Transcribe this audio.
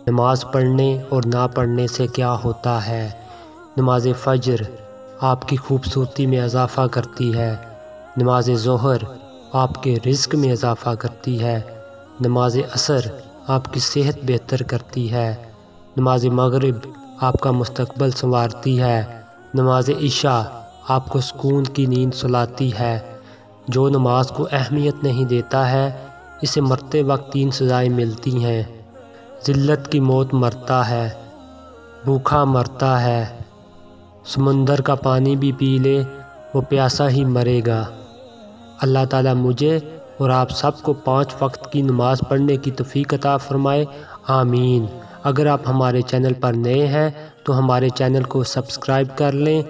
نماز پڑھنے اور نہ پڑھنے سے کیا ہوتا ہے؟ نماز فجر آپ کی خوبصورتی میں اضافہ کرتی ہے۔ نماز ظہر آپ کے رزق میں اضافہ کرتی ہے۔ نماز عصر آپ کی صحت بہتر کرتی ہے۔ نماز مغرب آپ کا مستقبل سنوارتی ہے۔ نماز عشاء آپ کو سکون کی نیند سلاتی ہے۔ جو نماز کو اہمیت نہیں دیتا ہے اسے مرتے وقت 3 سزائیں ملتی ہیں۔ ذلت کی موت مرتا ہے، بھوکا مرتا ہے، سمندر کا پانی بھی پی لے وہ پیاسا ہی مرے گا۔ اللہ تعالیٰ مجھے اور آپ سب کو 5 وقت کی نماز پڑھنے کی توفیق عطا فرمائے، آمین۔ اگر آپ ہمارے چینل پر نئے ہیں تو ہمارے چینل کو سبسکرائب کر لیں